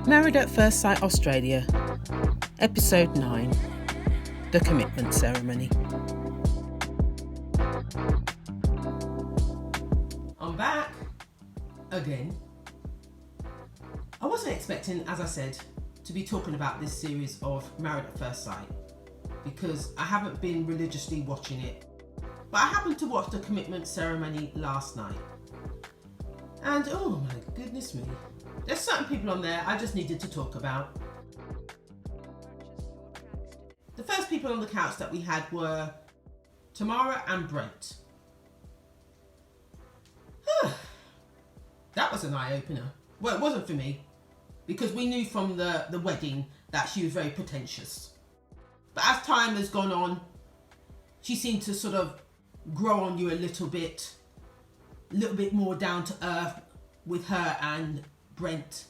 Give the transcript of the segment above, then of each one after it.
Married at First Sight Australia, Episode 9, The Commitment Ceremony. I'm back again. I wasn't expecting, as I said, to be talking about this series of Married at First Sight because I haven't been religiously watching it. But I happened to watch The Commitment Ceremony last night. And oh my goodness me. There's certain people on there I just needed to talk about. The first people on the couch that we had were Tamara and Brent. That was an eye-opener. Well, it wasn't for me, because we knew from the wedding that she was very pretentious. But as time has gone on, she seemed to sort of grow on you a little bit more down to earth with her and Brent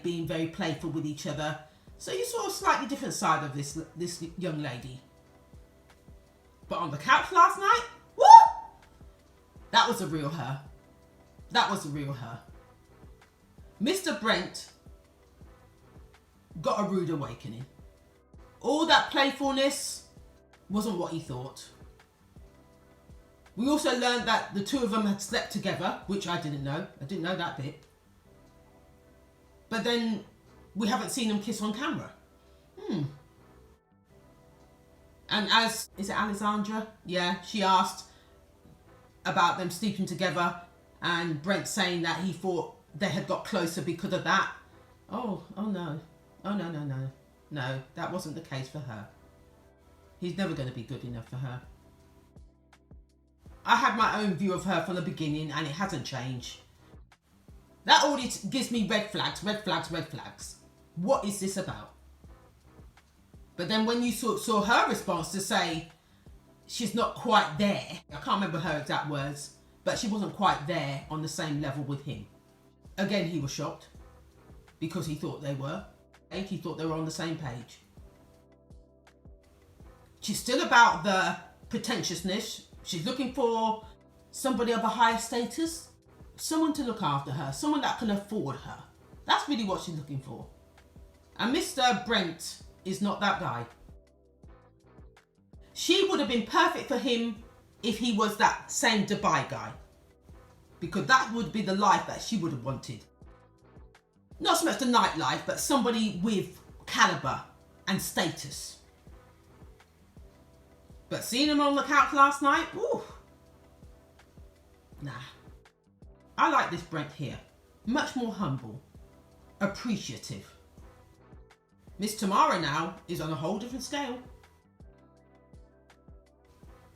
being very playful with each other. So you saw a slightly different side of this young lady. But on the couch last night, woo! That was the real her. That was the real her. Mr. Brent got a rude awakening. All that playfulness wasn't what he thought. We also learned that the two of them had slept together, which I didn't know. I didn't know that bit. But then we haven't seen them kiss on camera. And is it Alexandra? Yeah, she asked about them sleeping together and Brent saying that he thought they had got closer because of that. Oh no. No, that wasn't the case for her. He's never going to be good enough for her. I had my own view of her from the beginning and it hasn't changed. That already gives me red flags. What is this about? But then when you saw her response to say she's not quite there, I can't remember her exact words, but she wasn't quite there on the same level with him. Again, he was shocked because he thought they were. He thought they were on the same page. She's still about the pretentiousness. She's looking for somebody of a higher status, someone to look after her, someone that can afford her. That's really what she's looking for. And Mr. Brent is not that guy. She would have been perfect for him if he was that same Dubai guy, because that would be the life that she would have wanted. Not so much the nightlife, but somebody with caliber and status. But seeing him on the couch last night, ooh, nah. I like this Brent here. Much more humble, appreciative. Miss Tamara now is on a whole different scale.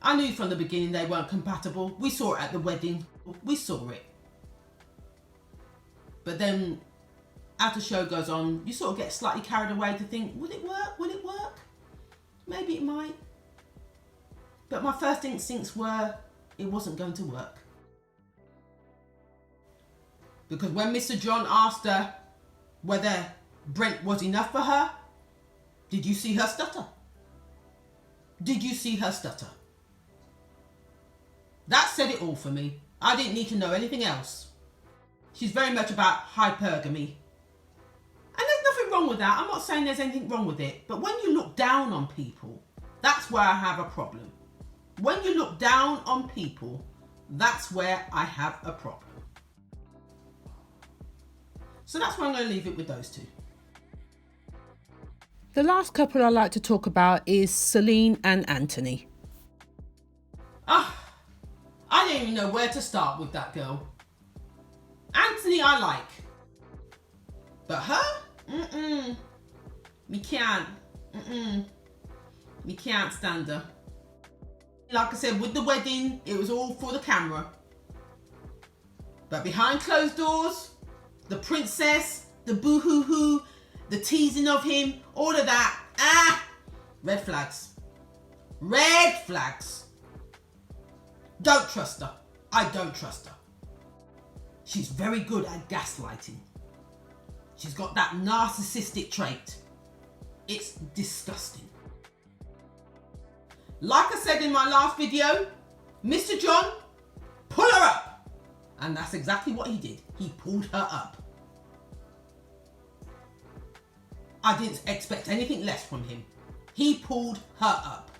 I knew from the beginning they weren't compatible. We saw it at the wedding. We saw it. But then, as the show goes on, you sort of get slightly carried away to think, will it work? Will it work? Maybe it might. But my first instincts were, it wasn't going to work. Because when Mr. John asked her whether Brent was enough for her, did you see her stutter? Did you see her stutter? That said it all for me. I didn't need to know anything else. She's very much about hypergamy. And there's nothing wrong with that. I'm not saying there's anything wrong with it. But when you look down on people, that's where I have a problem. When you look down on people, that's where I have a problem. So that's why I'm going to leave it with those two. The last couple I like to talk about is Selin and Anthony. I don't even know where to start with that girl. Anthony I like. But her? Me can't. Me can't stand her. Like I said, with the wedding, it was all for the camera. But behind closed doors, the princess, the boo-hoo-hoo, the teasing of him, all of that, red flags. Red flags. Don't trust her. I don't trust her. She's very good at gaslighting. She's got that narcissistic trait. It's disgusting. Like I said in my last video, Mr. John, pull her up. And that's exactly what he did. He pulled her up. I didn't expect anything less from him. He pulled her up.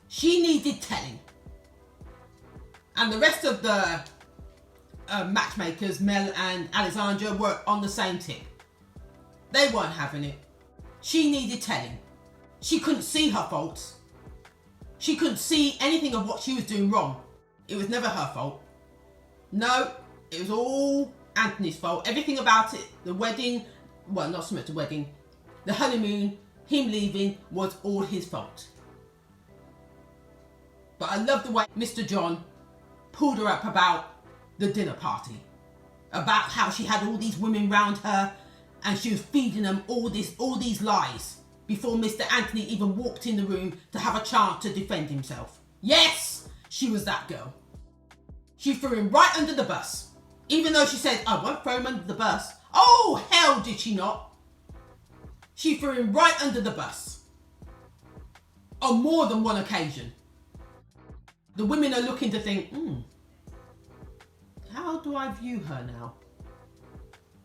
She needed telling. And the rest of the matchmakers, Mel and Alexandra, were on the same tip. They weren't having it. She needed telling. She couldn't see her faults. She couldn't see anything of what she was doing wrong. It was never her fault. No, it was all Anthony's fault. Everything about it, the wedding, well, not so much the wedding, the honeymoon, him leaving, was all his fault. But I love the way Mr. John pulled her up about the dinner party, about how she had all these women round her and she was feeding them all these lies before Mr. Anthony even walked in the room to have a chance to defend himself. Yes, she was that girl. She threw him right under the bus. Even though she said, I won't throw him under the bus. Oh, hell did she not? She threw him right under the bus. On more than one occasion. The women are looking to think, how do I view her now?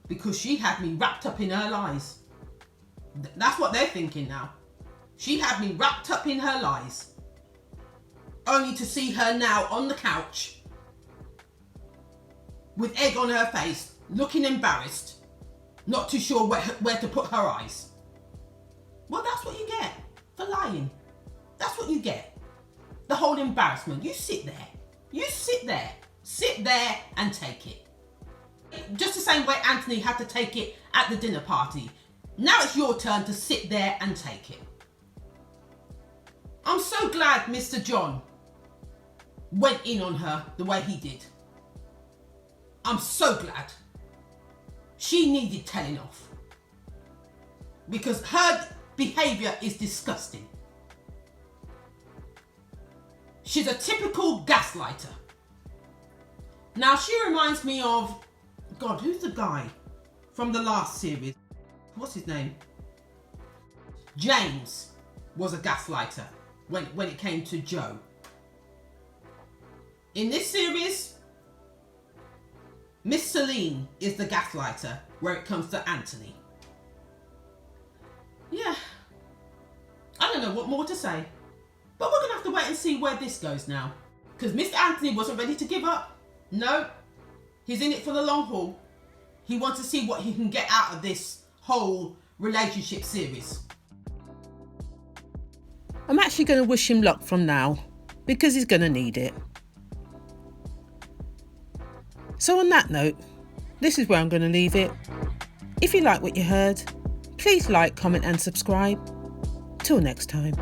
Because she had me wrapped up in her lies. That's what they're thinking now. She had me wrapped up in her lies. Only to see her now on the couch with egg on her face, looking embarrassed, not too sure where to put her eyes. Well, that's what you get for lying. That's what you get. The whole embarrassment. You sit there. You sit there. Sit there and take it. Just the same way Anthony had to take it at the dinner party. Now it's your turn to sit there and take it. I'm so glad Mr. John went in on her the way he did. I'm so glad. She needed telling off. Because her behaviour is disgusting. She's a typical gaslighter. Now she reminds me of, God, who's the guy from the last series? What's his name? James was a gaslighter when it came to Joe. In this series, Miss Selin is the gaslighter where it comes to Anthony. Yeah, I don't know what more to say. But we're going to have to wait and see where this goes now. Because Mr. Anthony wasn't ready to give up. No, he's in it for the long haul. He wants to see what he can get out of this whole relationship series. I'm actually going to wish him luck from now, because he's going to need it. So on that note, this is where I'm going to leave it. If you like what you heard, please like, comment and subscribe. Till next time.